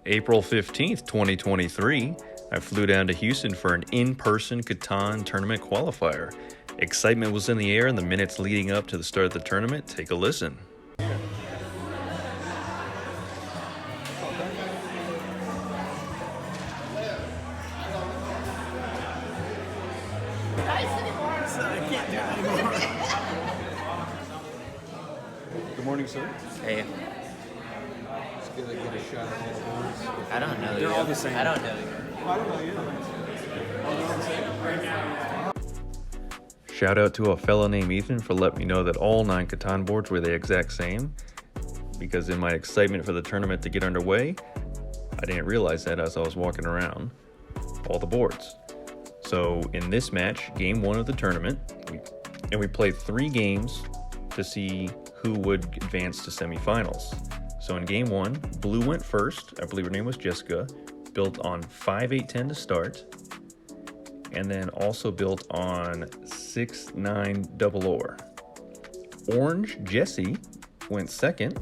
April 15th, 2023, I flew down to Houston for an in-person Catan tournament qualifier. Excitement was in the air in the minutes leading up to the start of the tournament. Take a listen. Good morning, sir. Hey, It's good to get a shot at all the boards. I don't know. They're all the same. I don't know. I don't know you. Shout out to a fellow named Ethan for letting me know that all 9 Catan boards were the exact same, because in my excitement for the tournament to get underway, I didn't realize that as I was walking around all the boards. So in this match, game 1 of the tournament, we played 3 games to see who would advance to semifinals. So in game 1, Blue went first. I believe her name was Jessica. Built on 5-8-10 to start, and then also built on 6-9 double or. Orange, Jessie, went second,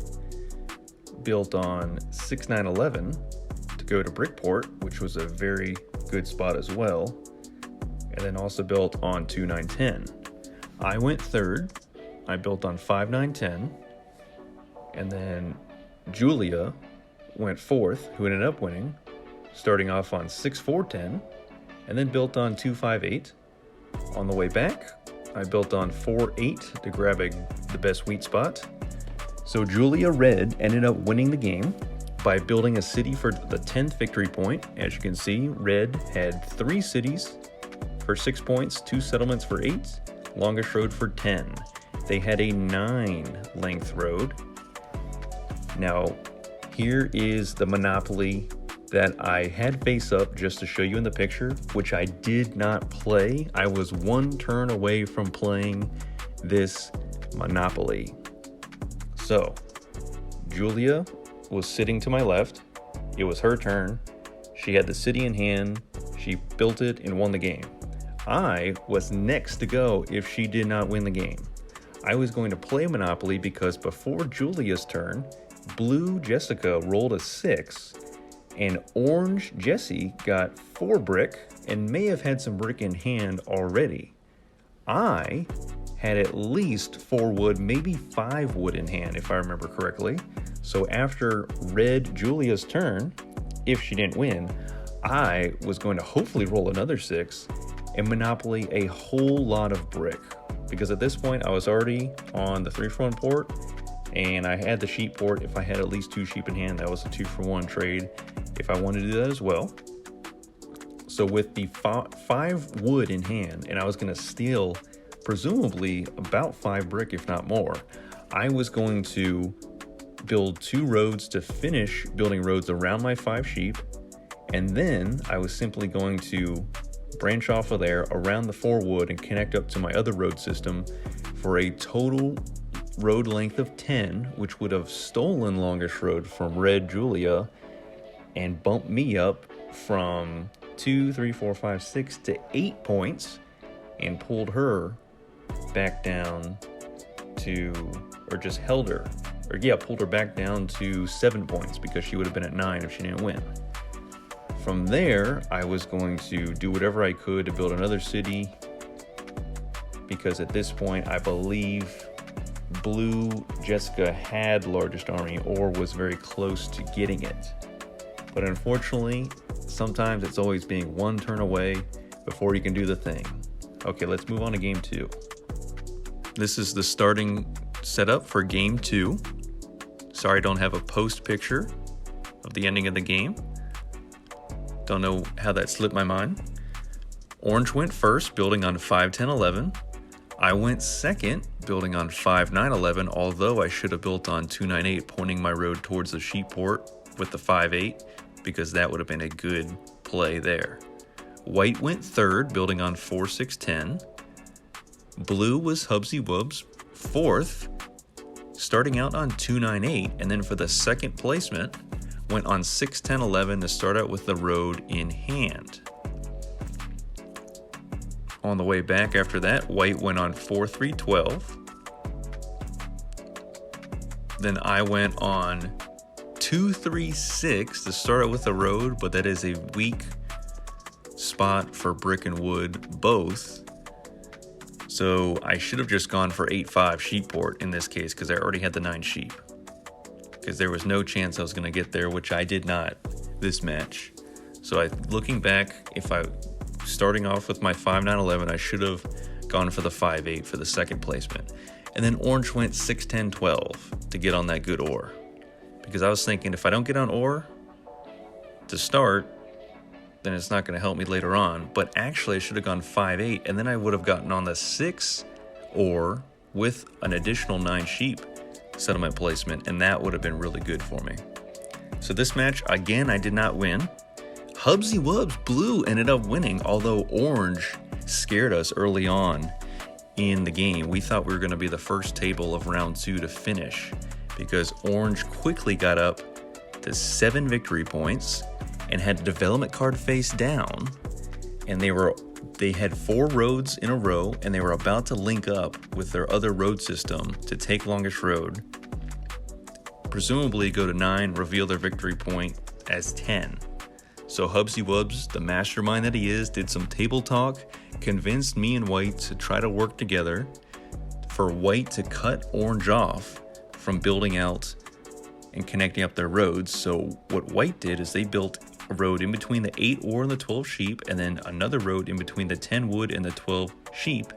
built on 6-9-11 to go to Brickport, which was a very good spot as well, and then also built on 2-9-10. I went third. I built on 5-9-10, and then Julia went fourth, who ended up winning, starting off on 6-4-10, and then built on 2-5-8. On the way back, I built on 4-8 to grab the best wheat spot. So Julia Red ended up winning the game by building a city for the 10th victory point. As you can see, Red had 3 cities for 6 points, 2 settlements for 8, longest road for 10. They had a 9 length road. Now, here is the Monopoly that I had face up just to show you in the picture, which I did not play. I was 1 turn away from playing this Monopoly. So, Julia was sitting to my left. It was her turn. She had the city in hand. She built it and won the game. I was next to go if she did not win the game. I was going to play Monopoly because before Julia's turn, Blue Jessica rolled a 6, and Orange Jessie got 4 brick and may have had some brick in hand already. I had at least 4 wood, maybe 5 wood in hand, if I remember correctly. So after Red Julia's turn, if she didn't win, I was going to hopefully roll another 6 and Monopoly a whole lot of brick. Because at this point, I was already on the 3-for-1 port, and I had the sheep port. If I had at least 2 sheep in hand, that was a 2-for-1 trade if I wanted to do that as well. So with the 5 wood in hand, and I was going to steal presumably about 5 brick, if not more, I was going to build 2 roads to finish building roads around my 5 sheep, and then I was simply going to branch off of there around the 4 wood and connect up to my other road system for a total road length of 10, which would have stolen longest road from Red Julia and bumped me up from 2, 3, 4, 5, 6 to 8 points and pulled her back down to, or just held her, or yeah, pulled her back down to 7 points because she would have been at 9 if she didn't win. From there, I was going to do whatever I could to build another city, because at this point, I believe Blue Jessica had largest army or was very close to getting it. But unfortunately, sometimes it's always being 1 turn away before you can do the thing. Okay, let's move on to game 2. This is the starting setup for game 2. Sorry I don't have a post picture of the ending of the game. Don't know how that slipped my mind. Orange went first, building on 5-10-11. I went second, building on 5-9-11, although I should have built on 2-9-8, pointing my road towards the sheep port with the 5-8, because that would have been a good play there. White went third, building on 4-6-10. Blue was Hubsy Wubs, fourth, starting out on 2-9-8, and then for the second placement, went on 6-10-11 to start out with the road in hand. On the way back after that, White went on 4-3-12. Then I went on 2-3-6 to start out with the road, but that is a weak spot for brick and wood both. So I should have just gone for 8-5 sheep port in this case because I already had the 9 sheep. Because there was no chance I was going to get there, which I did not this match. So looking back, if I starting off with my 5-9-11, I should have gone for the 5-8 for the second placement. And then orange went 6-10-12 to get on that good ore. Because I was thinking if I don't get on ore to start, then it's not going to help me later on. But actually I should have gone 5-8, and then I would have gotten on the 6 ore with an additional 9 sheep settlement placement, and that would have been really good for me. So this match, again, I did not win. Hubsy Wubs blue ended up winning, although orange scared us early on in the game. We thought we were going to be the first table of round 2 to finish because orange quickly got up to 7 victory points and had a development card face down, and they had 4 roads in a row, and they were about to link up with their other road system to take longest road, presumably go to 9, reveal their victory point as 10. So Hubsy Wubs, the mastermind that he is, did some table talk, convinced me and White to try to work together for White to cut orange off from building out and connecting up their roads. So what White did is they built a road in between the 8 ore and the 12 sheep, and then another road in between the 10 wood and the 12 sheep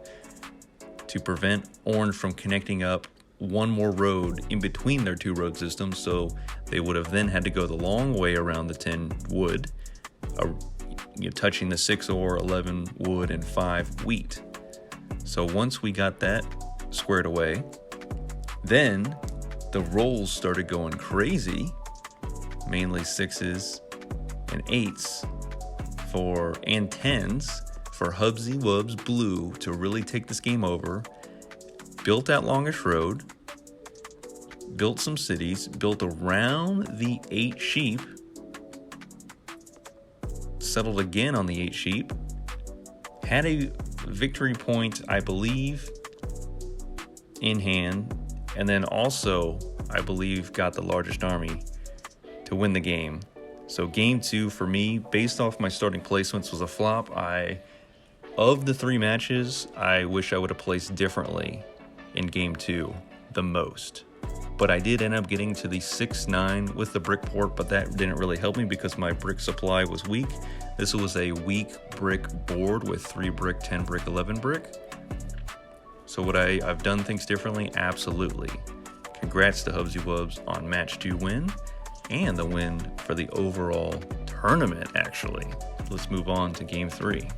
to prevent orange from connecting up one more road in between their 2 road systems. So they would have then had to go the long way around the 10 wood, touching the 6 ore, 11 wood, and 5 wheat. So once we got that squared away, then the rolls started going crazy, mainly 6s and 8s and 10s for Hubsy Wubs blue to really take this game over. Built that longest road, built some cities, built around the 8 sheep, settled again on the 8 sheep, had a victory point, I believe, in hand, and then also, I believe, got the largest army to win the game. So game 2 for me, based off my starting placements, was a flop. Of the 3 matches, I wish I would have placed differently in game 2 the most. But I did end up getting to the 6-9 with the brick port, but that didn't really help me because my brick supply was weak. This was a weak brick board with 3 brick, 10 brick, 11 brick. So would I've done things differently? Absolutely. Congrats to Hubsy Wubs on match 2 win and the win for the overall tournament, actually. Let's move on to game 3.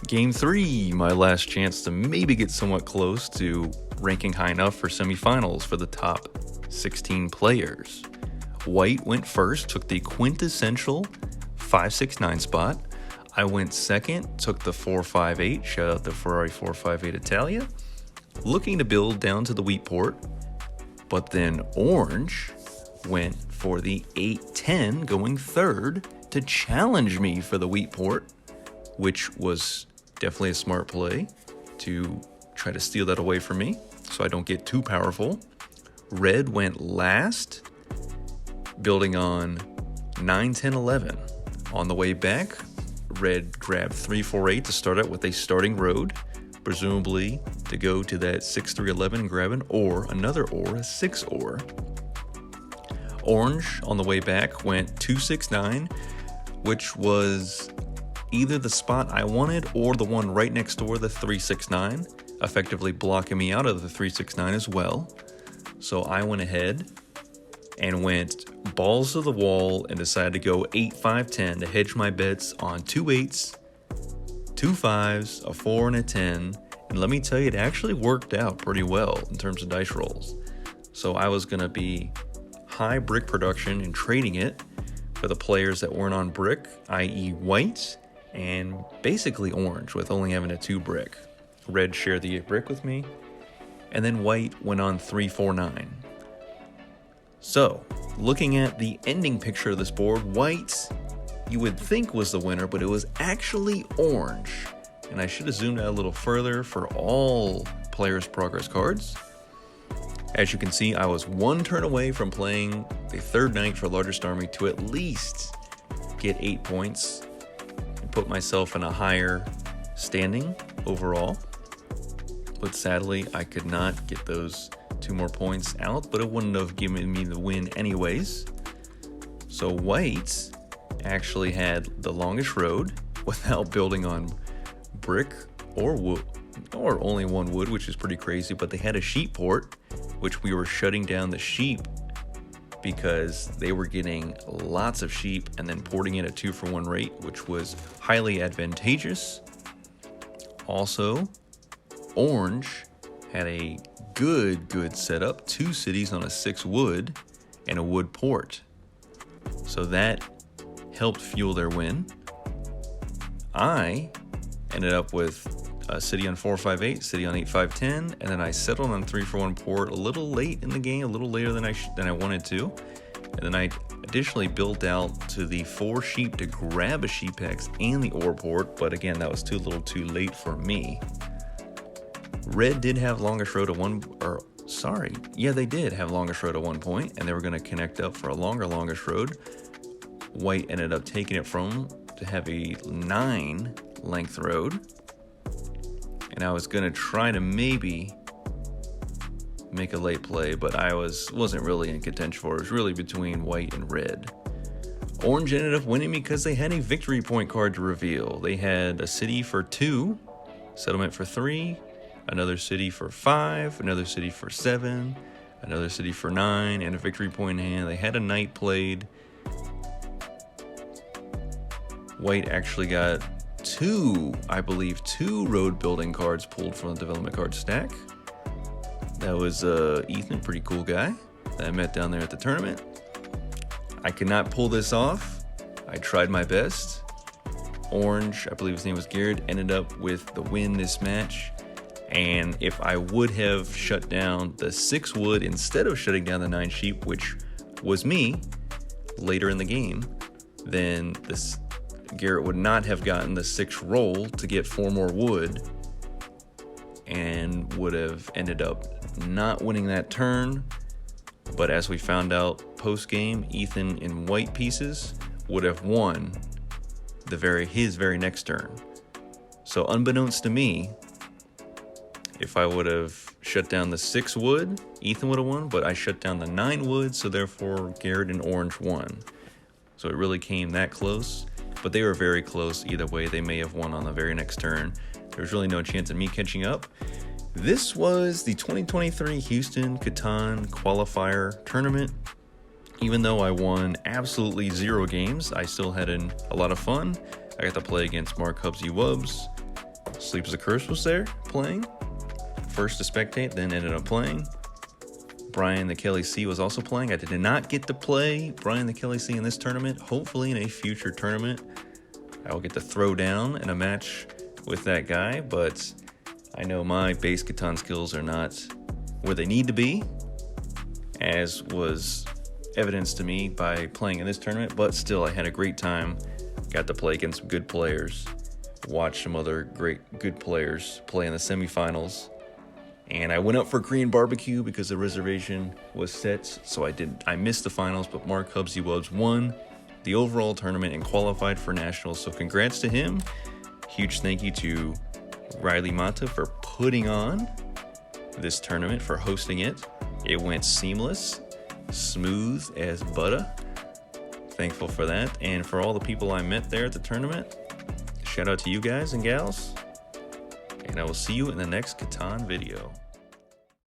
Game 3, my last chance to maybe get somewhat close to ranking high enough for semifinals for the top 16 players. White went first, took the quintessential 5-6-9 spot. I went second, took the 4-5-8, shout out the Ferrari 458 Italia, looking to build down to the wheat port. But then orange went for the 8-10, going third to challenge me for the wheat port, which was definitely a smart play to try to steal that away from me so I don't get too powerful. Red went last, building on 9-10-11. On the way back, red grabbed 3-4-8 to start out with a starting road, presumably to go to that 6-3-11 and grab an ore, another ore, a 6 ore. Orange on the way back went 2-6-9, which was either the spot I wanted or the one right next door, the 3-6-9, effectively blocking me out of the 3-6-9 as well. So I went ahead and went balls to the wall and decided to go 8-5-10 to hedge my bets on 2 8s, 2 5s, a 4, and a 10. And let me tell you, it actually worked out pretty well in terms of dice rolls. So I was going to be high brick production and trading it for the players that weren't on brick, i.e. white, and basically orange with only having a 2 brick. Red shared the 8 brick with me, and then white went on 3-4-9. So, looking at the ending picture of this board, white, you would think was the winner, but it was actually orange. And I should have zoomed out a little further for all players' progress cards. As you can see, I was one turn away from playing the third night for largest army to at least get 8 points and put myself in a higher standing overall. But sadly, I could not get those 2 more points out, but it wouldn't have given me the win anyways. So white actually had the longest road without building on brick or wood, or only one wood, which is pretty crazy. But they had a sheep port, which we were shutting down the sheep because they were getting lots of sheep and then porting it at 2-for-1 rate, which was highly advantageous. Also, orange had a good setup, 2 cities on a 6 wood and a wood port. So that helped fuel their win. I ended up with a city on 4-5-8, city on 8-5-10, and then I settled on 3-for-1 port a little late in the game, a little later than I wanted to. And then I additionally built out to the 4 sheep to grab a sheep hex and the ore port, but again, that was too little too late for me. Red did have longest road they did have longest road at one point, and they were going to connect up for a longest road. White ended up taking it from to have a 9 length road. And I was going to try to maybe make a late play, but I wasn't really in contention for it. It was really between white and red. Orange ended up winning because they had a victory point card to reveal. They had a city for 2, settlement for 3, another city for 5, another city for 7, another city for 9, and a victory point in hand. They had a knight played. White actually got 2 road building cards pulled from the development card stack. That was Ethan, pretty cool guy that I met down there at the tournament. I could not pull this off. I tried my best. Orange, I believe his name was Garrett, ended up with the win this match. And if I would have shut down the 6 wood instead of shutting down the 9 sheep, which was me later in the game, then Garrett would not have gotten the 6 roll to get 4 more wood and would have ended up not winning that turn. But as we found out post-game, Ethan in white pieces would have won his very next turn. So unbeknownst to me, if I would have shut down the 6 wood, Ethan would have won, but I shut down the 9 wood, so therefore Garrett and orange won. So it really came that close, but they were very close either way. They may have won on the very next turn. There's really no chance of me catching up. This was the 2023 Houston Catan Qualifier tournament. Even though I won absolutely 0 games, I still had a lot of fun. I got to play against Mark Hubsy Wubs. Sleep as a Curse was there playing. First to spectate, then ended up playing. Brian the Kelly C was also playing. I did not get to play Brian the Kelly C in this tournament. Hopefully in a future tournament, I will get to throw down in a match with that guy, but I know my base Catan skills are not where they need to be, as was evidenced to me by playing in this tournament, but still I had a great time. Got to play against some good players, watch some other good players play in the semifinals. And I went up for Korean barbecue because the reservation was set, so I missed the finals, but Mark Hubsy Wubs won the overall tournament and qualified for nationals. So congrats to him. Huge thank you to Riley Mata for putting on this tournament, for hosting it. It went seamless, smooth as butter. Thankful for that. And for all the people I met there at the tournament, shout out to you guys and gals. And I will see you in the next Catan video.